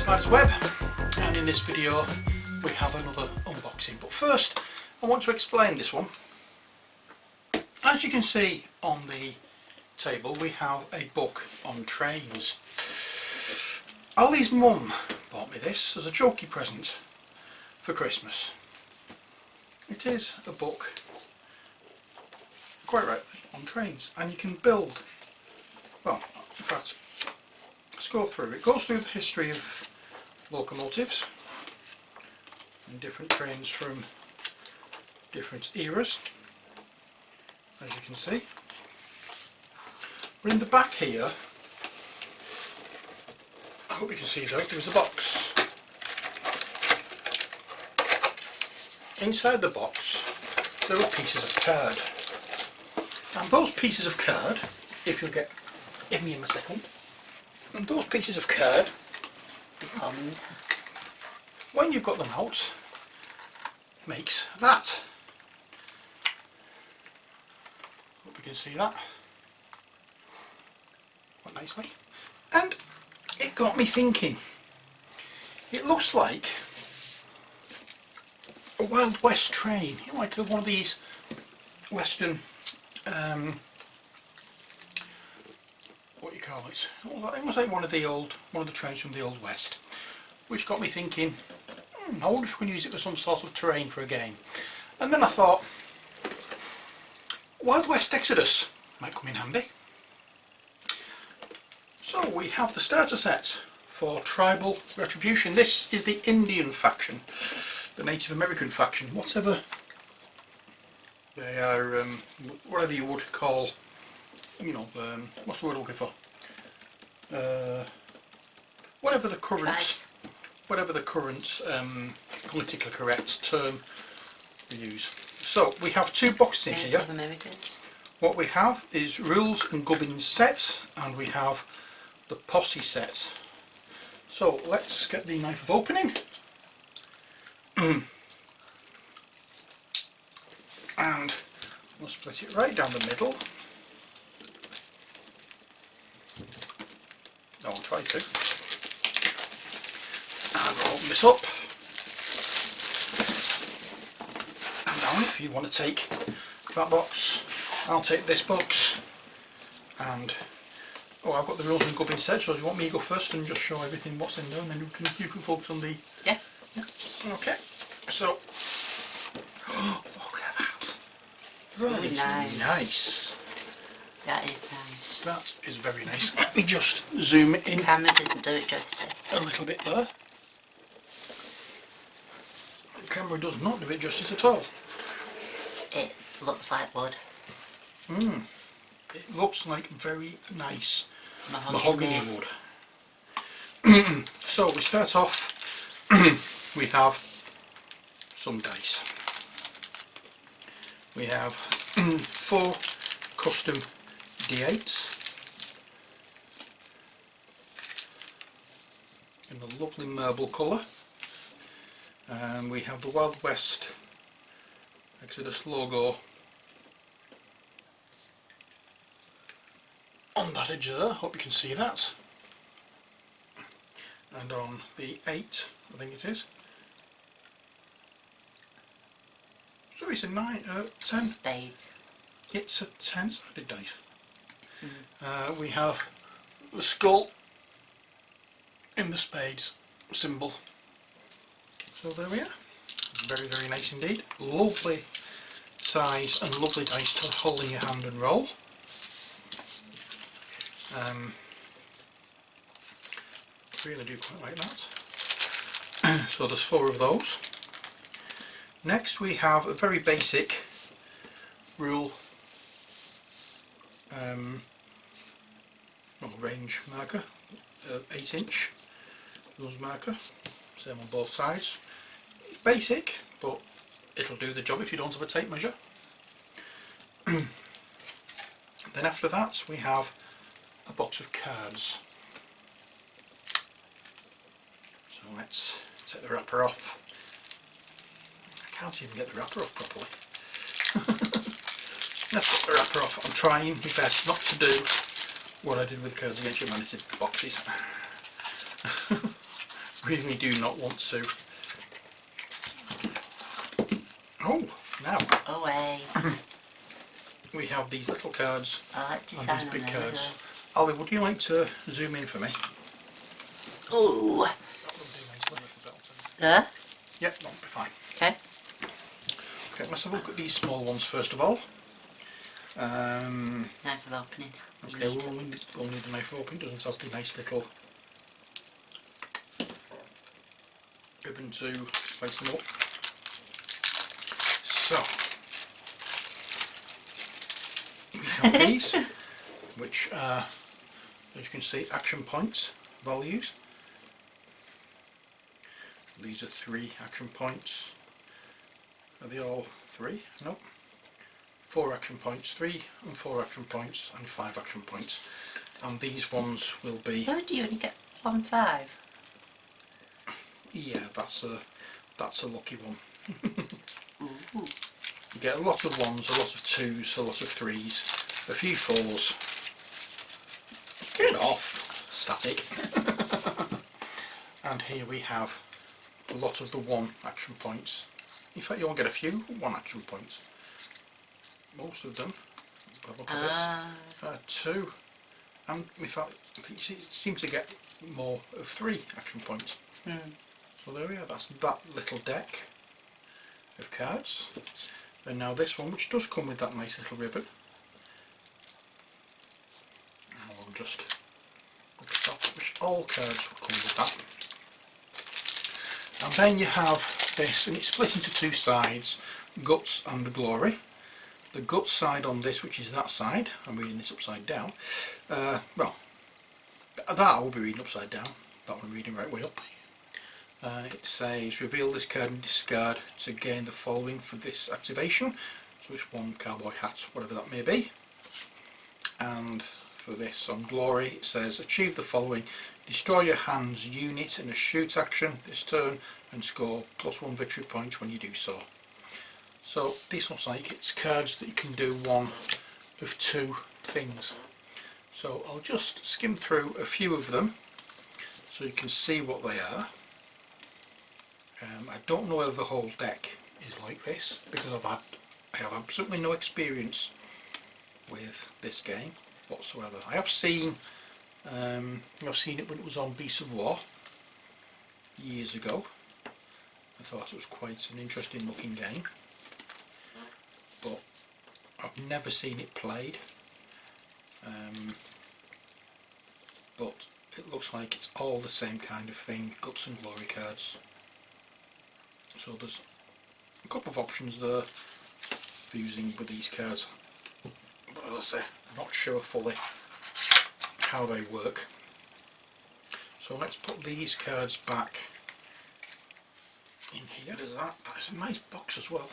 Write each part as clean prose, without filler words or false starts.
Spider's Web, and in this video we have another unboxing. But first I want to explain this one. As you can see on the table, we have a book on trains. Ali's mum bought me this as a jokey present for Christmas. It is a book, quite rightly, on trains, and you can build, well, in fact, let's go through. It goes through the history of locomotives and different trains from different eras, as you can see. But in the back here, I hope you can see though, there's a box. Inside the box there are pieces of card, and those pieces of card, if you'll give me a second, and those pieces of card, when you've got them out, makes that. Hope you can see that quite nicely. And it got me thinking. It looks like a Wild West train, you know, like one of these western, what you call it? It was like one of the trains from the Old West, which got me thinking. I wonder if we can use it for some sort of terrain for a game. And then I thought, Wild West Exodus might come in handy. So we have the starter set for Tribal Retribution. This is the Indian faction, the Native American faction, whatever they are, whatever you would call, you know, what's the word I'm looking for? Whatever the current politically correct term we use. So we have two boxes in here. What we have is Rules and Gubbins set, and we have the Posse set. So let's get the knife of opening. And we'll split it right down the middle. I'll try to. And we'll open this up. And down, if you want to take that box, I'll take this box. And oh, I've got the Rules and Gubbins set, so do you want me to go first and just show everything what's in there, and then you can focus on the... Yeah. Okay. So, oh, look at that. That is nice. That is nice. That is very nice. Let me just zoom in. The camera doesn't do it justice. A little bit there. The camera does not do it justice at all. It looks like wood. It looks like very nice mahogany wood. So we start off, we have some dice. We have 4 custom D8s in a lovely marble colour, and we have the Wild West Exodus logo on that edge there. Hope you can see that. And on the 8, I think it is. So it's a 9, 10. Spades. It's a 10-sided dice. We have the skull in the spades symbol. So there we are. Very, very nice indeed. Lovely size and lovely dice to hold in your hand and roll. Really do quite like that. So there's 4 of those. Next we have a very basic rule range marker, 8-inch rules marker, same on both sides. Basic, but it'll do the job if you don't have a tape measure. Then after that we have a box of cards. So let's take the wrapper off. I can't even get the wrapper off properly. Let's get the wrapper off. I'm trying my best not to do what I did with Cards Against Humanity boxes. really do not want to. Oh, now Away. we have these little cards I like and design these on big them as cards. Ali, would you like to zoom in for me? well. Ooh. That would do nicely with the belt. There? Yep, that'll be fine. Okay. Okay, let's have a look at these small ones first of all. Knife of opening. Okay, we'll need a knife open. Doesn't have the nice little ribbon to spice them up. So we have these, which are, as you can see, action points, values. These are 3 action points. Are they all 3? No. 4 action points, 3 and 4 action points, and 5 action points. And these ones will be. Why do you only get 1 5? Yeah, that's a lucky one. Ooh. You get a lot of 1s, a lot of 2s, a lot of 3s, a few 4s. Get off, static. And here we have a lot of the 1 action points. In fact, you won't get a few 1 action points. Most of them, have a look at it, 2, and in fact, I think you seem to get more of 3 action points. So there we are, that's that little deck of cards. And now this one, which does come with that nice little ribbon. And I'll just look at that, which all cards will come with that. And then you have this, and it's split into 2 sides, Guts and Glory. The Guts side on this, which is that side, I'm reading this upside down, well, that I will be reading upside down, that one reading right way up. It says, reveal this card and discard to gain the following for this activation, so it's 1 cowboy hat, whatever that may be. And for this on Glory, it says, achieve the following, destroy your hand's unit in a shoot action this turn and score +1 victory points when you do so. So this looks like it's cards that you can do 1 of 2 things. So I'll just skim through a few of them so you can see what they are. I don't know whether the whole deck is like this because I have absolutely no experience with this game whatsoever. I have seen it when it was on Beasts of War years ago. I thought it was quite an interesting looking game, but I've never seen it played. But it looks like it's all the same kind of thing, Guts and Glory cards. So there's a couple of options there for using with these cards, but as I say, I'm not sure fully how they work. So let's put these cards back in here. There's that. That is a nice box as well.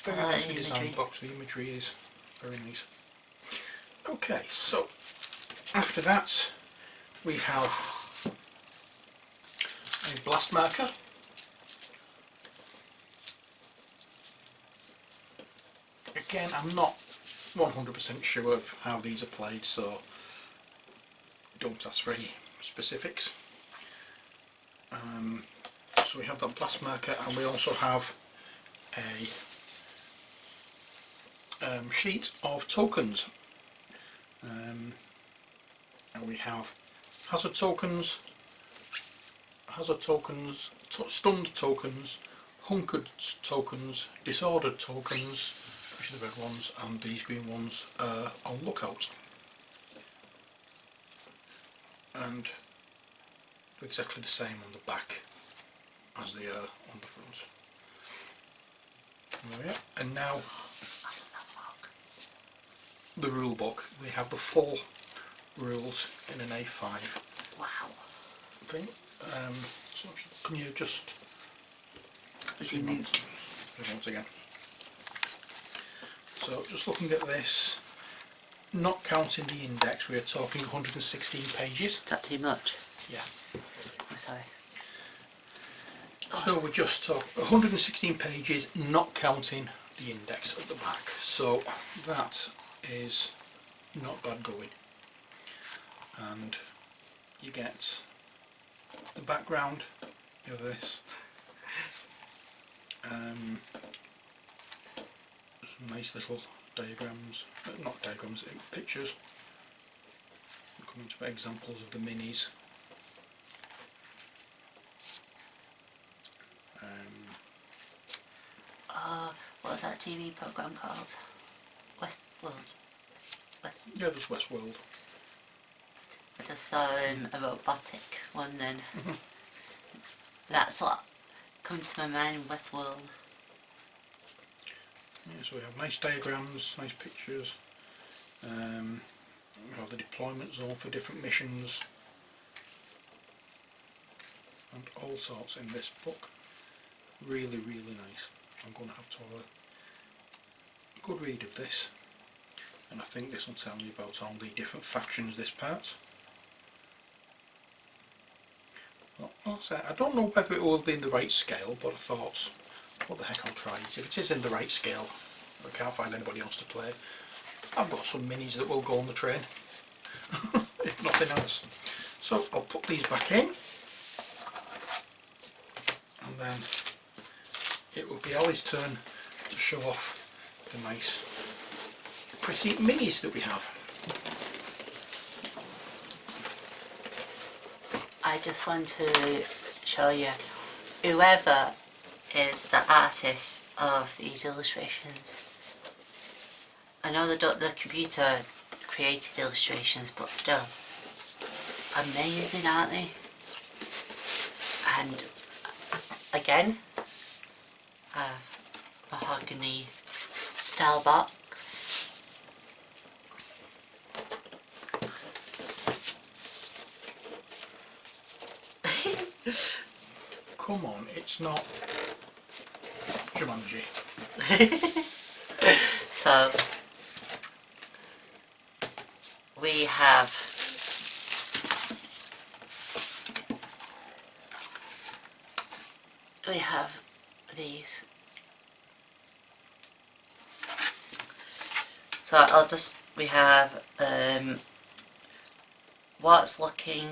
Very nicely designed box. The imagery is very nice. Okay, so after that we have a blast marker. Again, I'm not 100% sure of how these are played, so don't ask for any specifics. So we have that blast marker, and we also have a sheet of tokens. And we have hazard tokens, stunned tokens, hunkered tokens, disordered tokens, which are the red ones, and these green ones are on lookout. And they're exactly the same on the back as they are on the front. There we are. And now the rule book. We have the full rules in an A5 Wow. thing. So can you just Zoom in. once again? So just looking at this, not counting the index, we are talking 116 pages. Is that too much? Yeah. I'm sorry. So we're just talking 116 pages, not counting the index at the back. So that is not bad going. And you get the background of this. Some nice little diagrams, not diagrams, pictures. Coming to examples of the minis. What was that TV program called? Westworld. Yeah, there's Westworld. I just saw a robotic one then. That's what come to my mind, Westworld. Yeah, so we have nice diagrams, nice pictures. We have the deployment zone for different missions and all sorts in this book. Really, really nice. I'm going to have a good read of this, and I think this will tell me about all the different factions this part. Well, I don't know whether it will be in the right scale, but I thought, what the heck, I'll try it. If it is in the right scale, I can't find anybody else to play, I've got some minis that will go on the train, if nothing else. So I'll put these back in, and then it will be Ali's turn to show off the nice pretty minis that we have. I just want to show you, whoever is the artist of these illustrations, I know the computer created illustrations, but still, amazing, aren't they? And again, a mahogany style box. Come on, it's not Jumanji. So we have these. So we have What's Looking,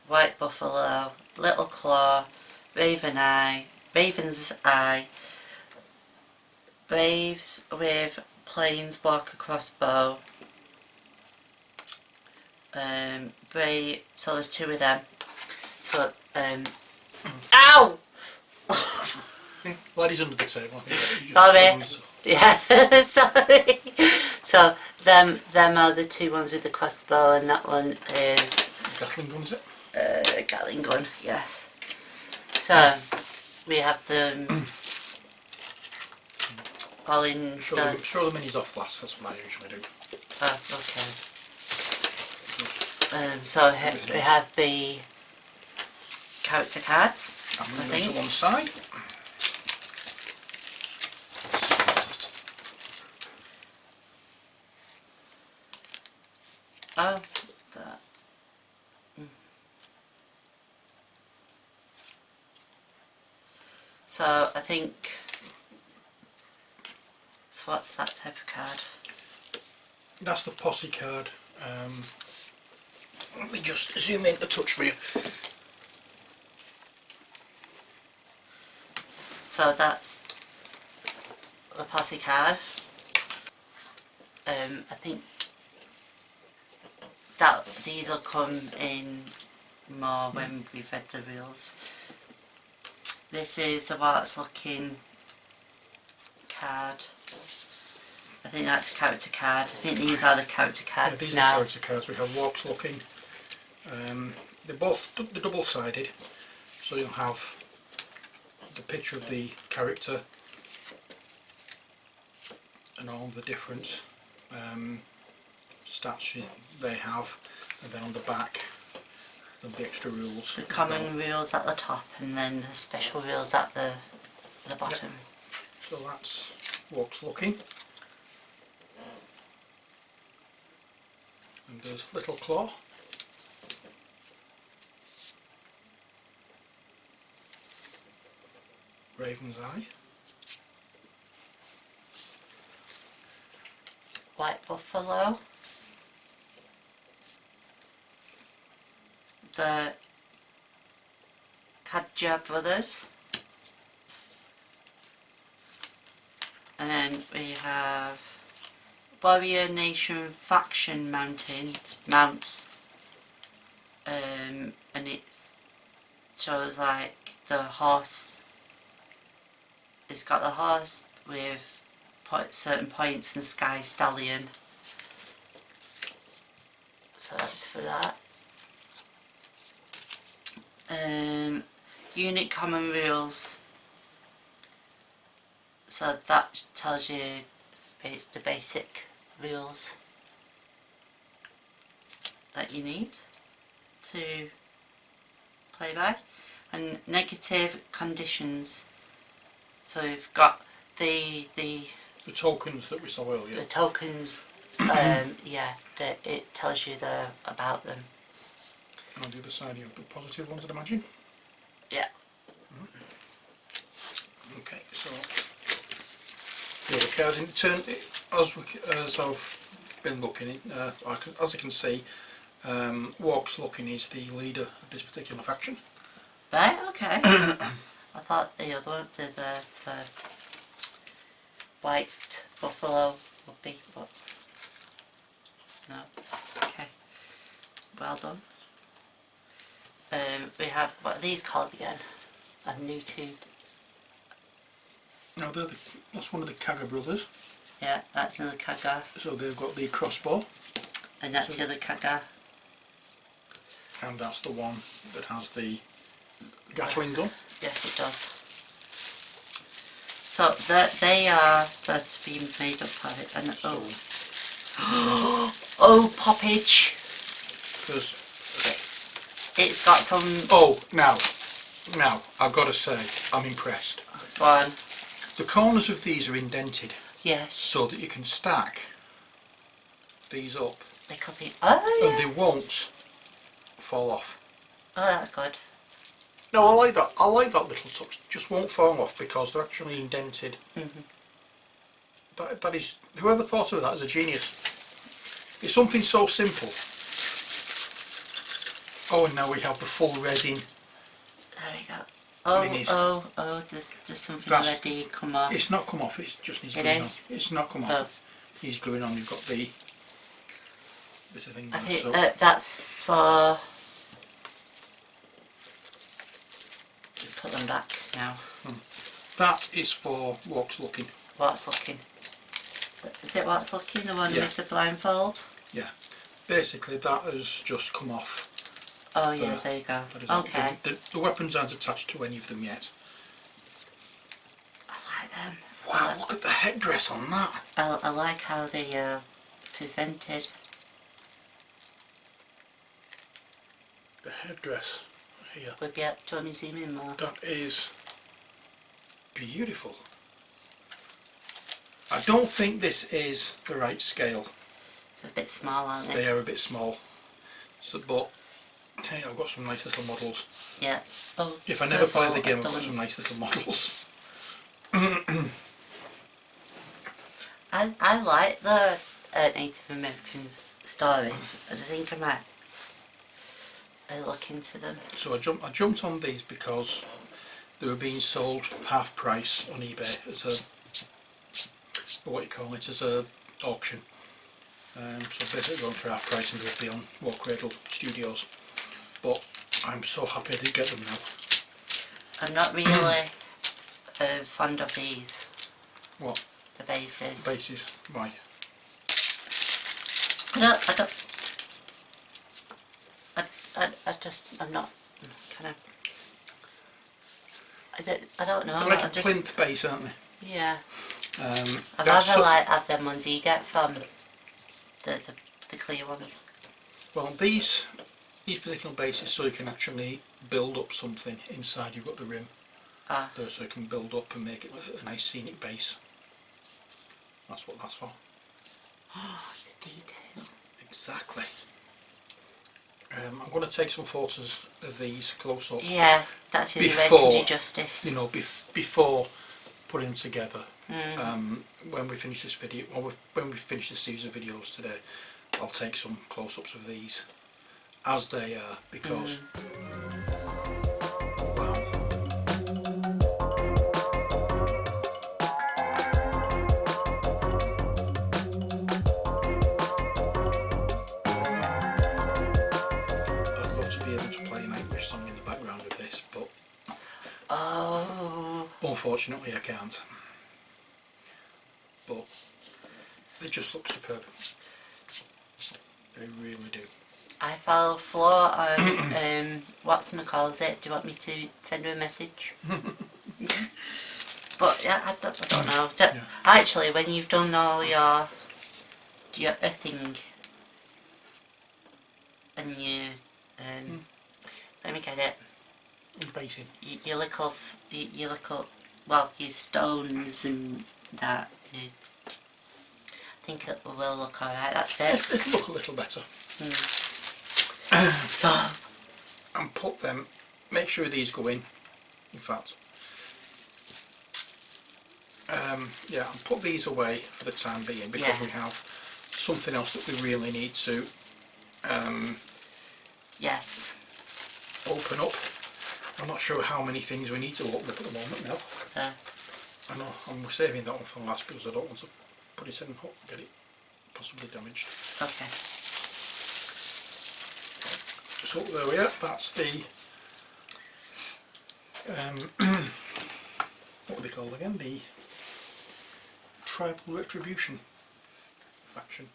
White Buffalo, Little Claw, Raven's Eye, Braves with Planeswalker Crossbow, so there's two of them. So, ow! Ladies under the table. Sorry. Yeah, sorry. So, them are the two ones with the crossbow, and that one is... Gatling gun, is it? Gatling gun, yes. So, we have them all in... Show the minis off last, that's what I usually do. Oh, okay. So we have the character cards. I'm going to go to one side. Oh, that. So I think. So what's that type of card? That's the posse card. Let me just zoom in a touch for you. So that's the posse card. I think that these will come in more when we've read the rules. This is the What's Looking card. I think that's a character card. I think these are the character cards these now. are character cards. We have Walks Looking. They're both double-sided, so you'll have the picture of the character and all the different stats they have, and then on the back there'll be extra rules. The common rules at the top, and then the special rules at the bottom. Yep. So that's Walks Looking. And there's Little Claw. Raven's Eye. White Buffalo. The Kadja Brothers. And then we have Warrior Nation Faction mounts. And it shows like the horse. It's got the horse with certain points and Sky Stallion. So that's for that. Unit common rules. So that tells you the basic rules that you need to play by. And negative conditions. So we've got the tokens that we saw earlier. The tokens, yeah, it tells you about them. And on the other side you have the positive ones, I'd imagine. Yeah. Okay, so yeah, the cards in turn, as I've been looking, as I can see, Walks Looking is the leader of this particular faction. Right, okay. I thought the other one, the white buffalo would be, but no. Okay, well done. We have, what are these called again? I'm new to. Now that's one of the Kaga brothers. Yeah, that's another Kaga. So they've got the crossbow. And that's the other Kaga. And that's the one that has the Gatling gun. Yes, it does. So they are to be made up of it. And oh, poppage! Because it's got some. Oh, now I've got to say, I'm impressed. Go on. The corners of these are indented. Yes. So that you can stack these up. They could be. Oh, yes. And they won't fall off. Oh, that's good. No, I like that. I like that little touch. Just won't fall off because they're actually indented. That is, whoever thought of that is a genius. It's something so simple. Oh, and now we have the full resin. There we go. Oh, minis. oh, there's something already come off. It's not come off. It's just needs It gluing is? on. It's not come off. He's gluing on. You've got the bit of thing. I think so that's for. Put them back now. that is for Walks Looking. What's Looking? Is it What's Looking? The one with the blindfold? Yeah. Basically, that has just come off. Oh yeah, there you go. Okay. The weapons aren't attached to any of them yet. I like them. Wow, look at the headdress on that. I like how they are presented. The headdress here. We'll be able to zoom in more. That is beautiful. I don't think this is the right scale. It's a bit small, aren't they? They are a bit small. So, but hey, I've got some nice little models. Yeah. Oh, if I never play the game, I've got some nice little models. I like the Native American stories. I think I might look into them. So I jumped on these because they were being sold half price on eBay as a, what you call it, as a auction. So basically going for half price and they'll be on War Cradle Studios. But I'm so happy to get them now. I'm not really fond of these. What? The bases. Bases. Why? I'm not kind of. I don't know. They're like a plinth base, aren't they? Yeah. I'd rather like have them ones you get from the clear ones. Well, these particular bases, so you can actually build up something inside. You've got the rim there, so you can build up and make it a nice scenic base. That's what that's for. Oh, the detail. Exactly. I'm going to take some photos of these close up. Yeah, that's the only way I can do justice. You know, before putting them together. When we finish this video, or when we finish this series of videos today, I'll take some close-ups of these as they are, because wow. unfortunately I can't. But they just look superb. They really do. I follow Flo on what's-my-calls it. Do you want me to send her a message? But yeah, I don't know. Yeah. Actually, when you've done all your thing and you let me get it. Basin. You look up well your stones and that. I think it will look alright. That's it. It'll look a little better. So And put them. Make sure these go in. In fact. Yeah, and put these away for the time being because we have something else that we really need to yes. open up. I'm not sure how many things we need to open up at the moment now. I know I'm saving that one for last because I don't want to put it in and get it possibly damaged. Okay. So there we are, that's the what are they called again? The Tribal Retribution faction.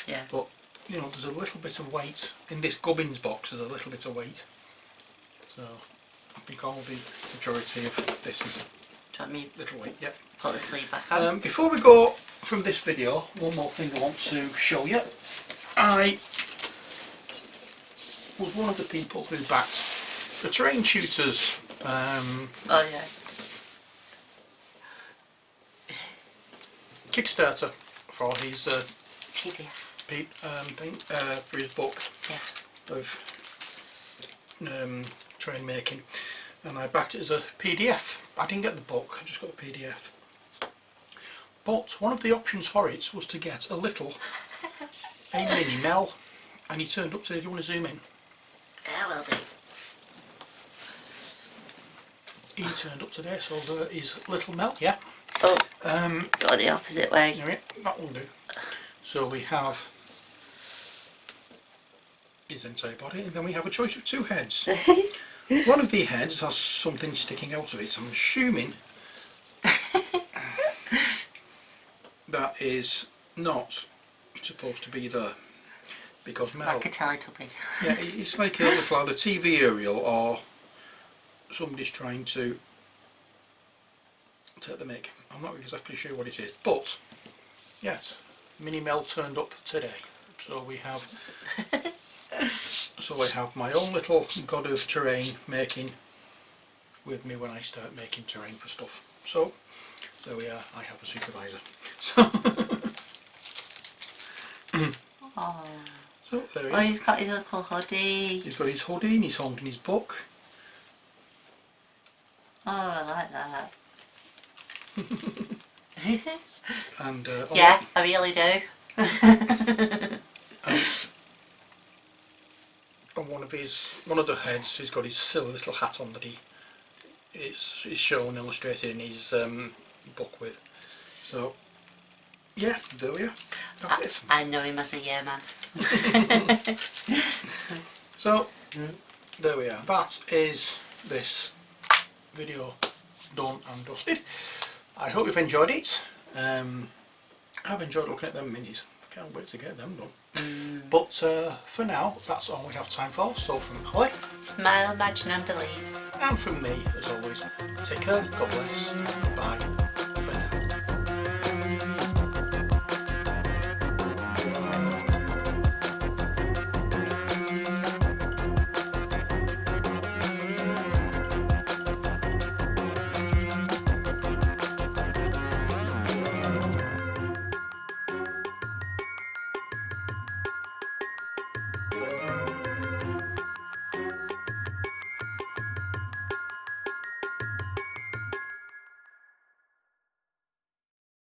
Yeah. But you know, there's a little bit of weight in this gubbins box. There's a little bit of weight, so I think all the majority of this is Do you want me little weight. Yep. put the sleeve back on? Before we go from this video, one more thing I want to show you. I was one of the people who backed the Terrain Tutors Oh yeah. Kickstarter for his PDF. thing, for his book Yeah. of terrain making, and I backed it as a PDF. I didn't get the book, I just got the PDF. But one of the options for it was to get a Mini Mel, and he turned up today. Do you want to zoom in? Yeah, will do. He turned up today, so there is little Mel, yeah. Oh, go the opposite way. There we are, that will do. So we have his entire body, and then we have a choice of two heads. One of the heads has something sticking out of it. I'm assuming that is not supposed to be there, because Mel, I could tell it'll be. yeah, it's like a little either TV aerial or somebody's trying to take the mic. I'm not exactly sure what it is, but yes, Mini Mel turned up today. So we have so I have my own little god of terrain making with me when I start making terrain for stuff. So there we are, I have a supervisor. Oh. So there he Oh, is. he's got his little hoodie. He's got his hoodie and he's holding his book. Oh, I like that. And yeah, I really do. and one of the heads, he's got his silly little hat on that he is shown illustrated in his book with. So yeah, there we are. That's it. I know him as a yeah man. So there we are. That is this video done and dusted. I hope you've enjoyed it. I've enjoyed looking at them minis. Can't wait to get them done. But for now, that's all we have time for. So from Ali, Smile, imagine and believe. and from me, as always, take care, God bless, bye.